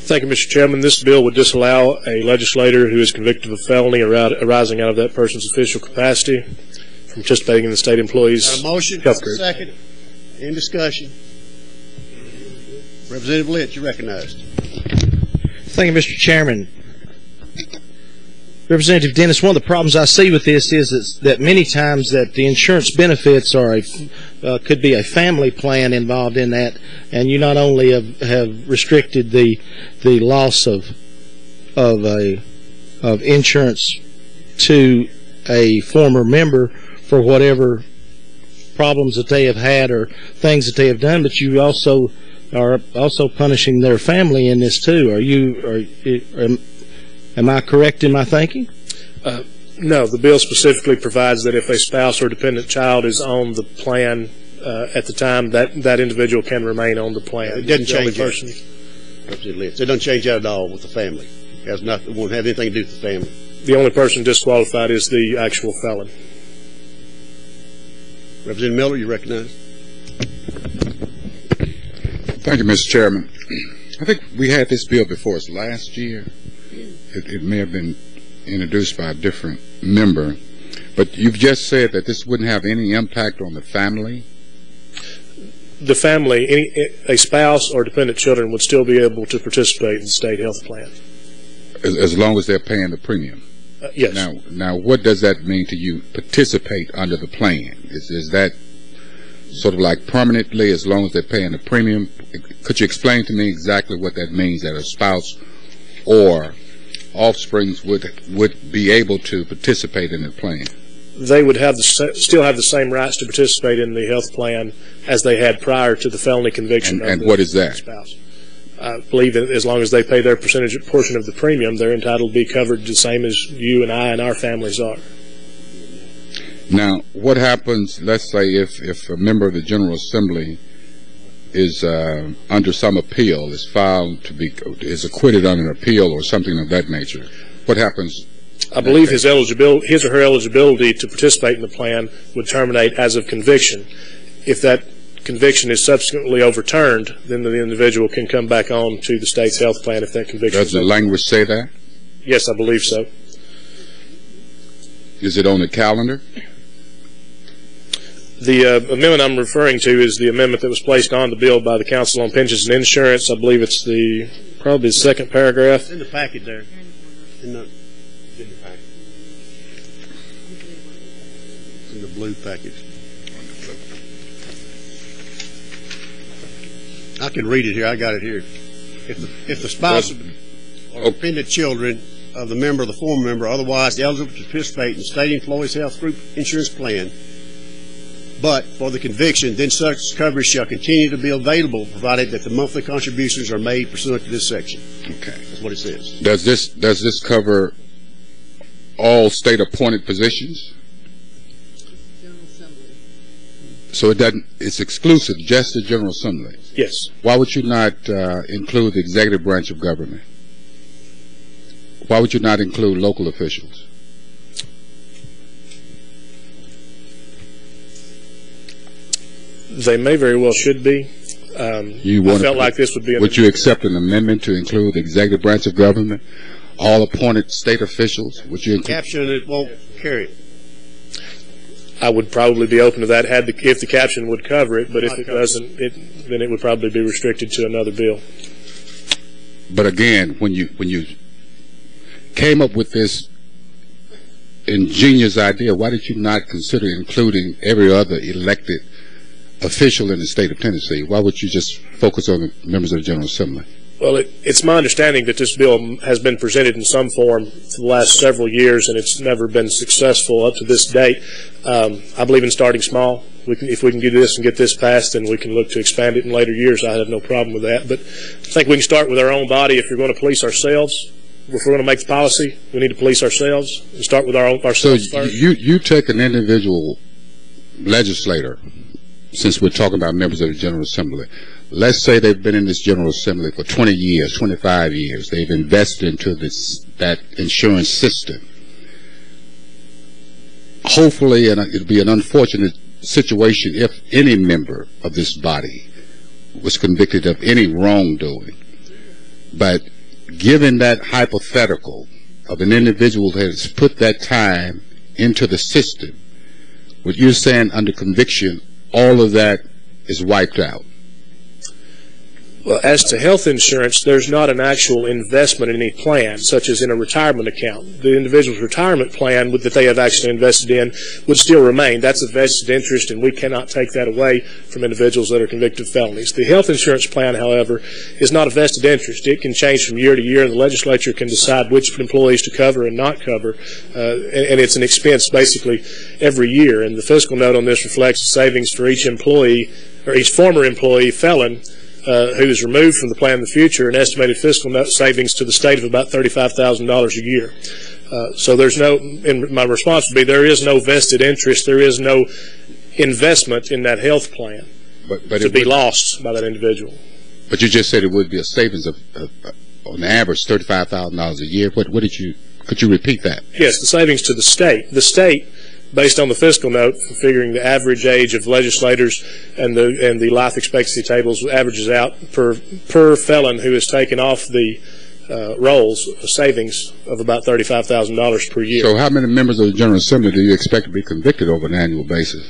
Thank you, Mr. Chairman. This bill would disallow a legislator who is convicted of a felony arising out of that person's official capacity from participating in the state employees' motion, health group. Second. In discussion. Representative Litch, you're recognized. Thank you, Mr. Chairman. Representative Dennis, one of the problems I see with this is that many times that the insurance benefits are could be a family plan involved in that, and you not only have restricted the loss of insurance to a former member for whatever problems that they have had or things that they have done, but you also are punishing their family in this too. Am I correct in my thinking? No, the bill specifically provides that if a spouse or dependent child is on the plan at the time, that individual can remain on the plan. It doesn't change that. It doesn't change that at all with the family. It won't have anything to do with the family. The only person disqualified is the actual felon. Representative Miller, you recognize. Thank you, Mr. Chairman. I think we had this bill before us last year. It may have been introduced by a different member, but you've just said that this wouldn't have any impact on the family. The family, a spouse or dependent children would still be able to participate in the state health plan. As long as they're paying the premium? Yes. Now, what does that mean to you, participate under the plan? Is that sort of like permanently as long as they're paying the premium? Could you explain to me exactly what that means, that a spouse or offsprings would be able to participate in the plan? They would have still have the same rights to participate in the health plan as they had prior to the felony conviction. And what is that? Spouse. I believe that as long as they pay their portion of the premium, they're entitled to be covered the same as you and I and our families are. Now, what happens, let's say, if a member of the General Assembly is under some appeal, is acquitted on an appeal or something of that nature? What happens? I believe his or her eligibility to participate in the plan would terminate as of conviction. If that conviction is subsequently overturned, then the individual can come back on to the state's health plan if that conviction Does the language say that? Yes, I believe so. Is it on the calendar? The amendment I'm referring to is the amendment that was placed on the bill by the Council on Pensions and Insurance. I believe it's probably the second paragraph. It's in the packet there. In the packet. It's in the blue package. I can read it here. I got it here. If the spouse or dependent children of the member or the former member are otherwise eligible to participate in the state employees health group insurance plan, but for the conviction, then such coverage shall continue to be available provided that the monthly contributions are made pursuant to this section. Okay. That's what it says. Does this cover all state appointed positions? General Assembly. So it's exclusive, just the General Assembly? Yes. Why would you not include the executive branch of government? Why would you not include local officials? They may very well should be. I felt like this would be. Would you accept an amendment to include the executive branch of government, all appointed state officials? Would you caption it won't carry it? I would probably be open to that if the caption would cover it, but if it doesn't, then it would probably be restricted to another bill. But again, when you came up with this ingenious idea, why did you not consider including every other elected official in the state of Tennessee? Why would you just focus on the members of the General Assembly? Well, it's my understanding that this bill has been presented in some form for the last several years, and it's never been successful up to this date. I believe in starting small. If we can do this and get this passed, then we can look to expand it in later years. I have no problem with that. But I think we can start with our own body. If you're going to police ourselves, if we're going to make the policy, we need to police ourselves and start with ourselves first. So you take an individual legislator, since we're talking about members of the General Assembly. Let's say they've been in this General Assembly for 20 years, 25 years. They've invested into that insurance system. Hopefully, and it'd be an unfortunate situation if any member of this body was convicted of any wrongdoing. But given that hypothetical of an individual that has put that time into the system, what you're saying under conviction, all of that is wiped out? Well, as to health insurance, there's not an actual investment in any plan, such as in a retirement account. The individual's retirement plan that they have actually invested in would still remain. That's a vested interest, and we cannot take that away from individuals that are convicted of felonies. The health insurance plan, however, is not a vested interest. It can change from year to year, and the legislature can decide which employees to cover and not cover, and it's an expense basically every year. And the fiscal note on this reflects the savings for each employee, or each former employee felon, who is removed from the plan in the future, an estimated fiscal net savings to the state of about $35,000 a year. So there's no, and my response would be, there is no vested interest, there is no investment in that health plan to be lost by that individual. But you just said it would be a savings of on average, $35,000 a year. What did you, could you repeat that? Yes, the savings to the state. The state, based on the fiscal note, figuring the average age of legislators and the life expectancy tables, averages out per felon who is taken off the rolls a savings of about $35,000 per year. So how many members of the General Assembly do you expect to be convicted over an annual basis?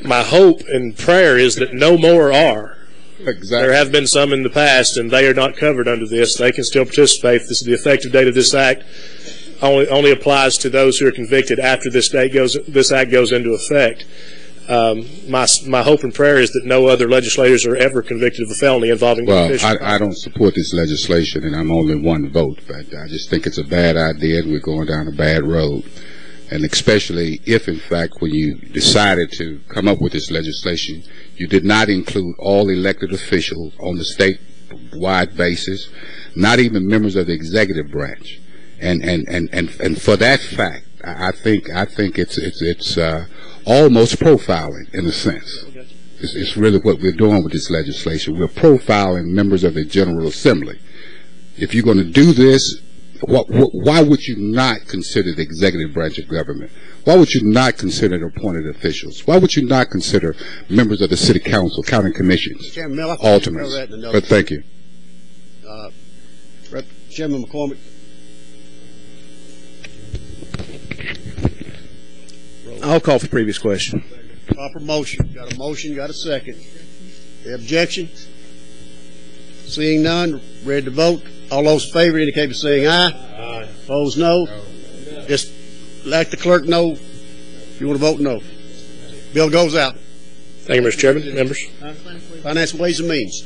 My hope and prayer is that no more are. Exactly. There have been some in the past, and they are not covered under this. They can still participate. This is the effective date of this act. Only applies to those who are convicted after this act goes into effect. My hope and prayer is that no other legislators are ever convicted of a felony involving well, official. I don't support this legislation, and I'm only one vote, but I just think it's a bad idea, and we're going down a bad road. And especially if, in fact, when you decided to come up with this legislation, you did not include all elected officials on the statewide basis, not even members of the executive branch. And for that fact, I think it's almost profiling in a sense. It's really what we're doing with this legislation. We're profiling members of the General Assembly. If you're going to do this, why would you not consider the executive branch of government? Why would you not consider the appointed officials? Why would you not consider members of the city council, county commissions, alternates? But thank you. Chairman McCormick. I'll call for the previous question. Proper motion. Got a motion, got a second. Any objection? Seeing none, ready to vote. All those in favor indicate by saying aye. Aye. Opposed, no. Just let the clerk know if you want to vote no. Bill goes out. Thank you, Mr. Chairman. Members. Finance, Ways and Means.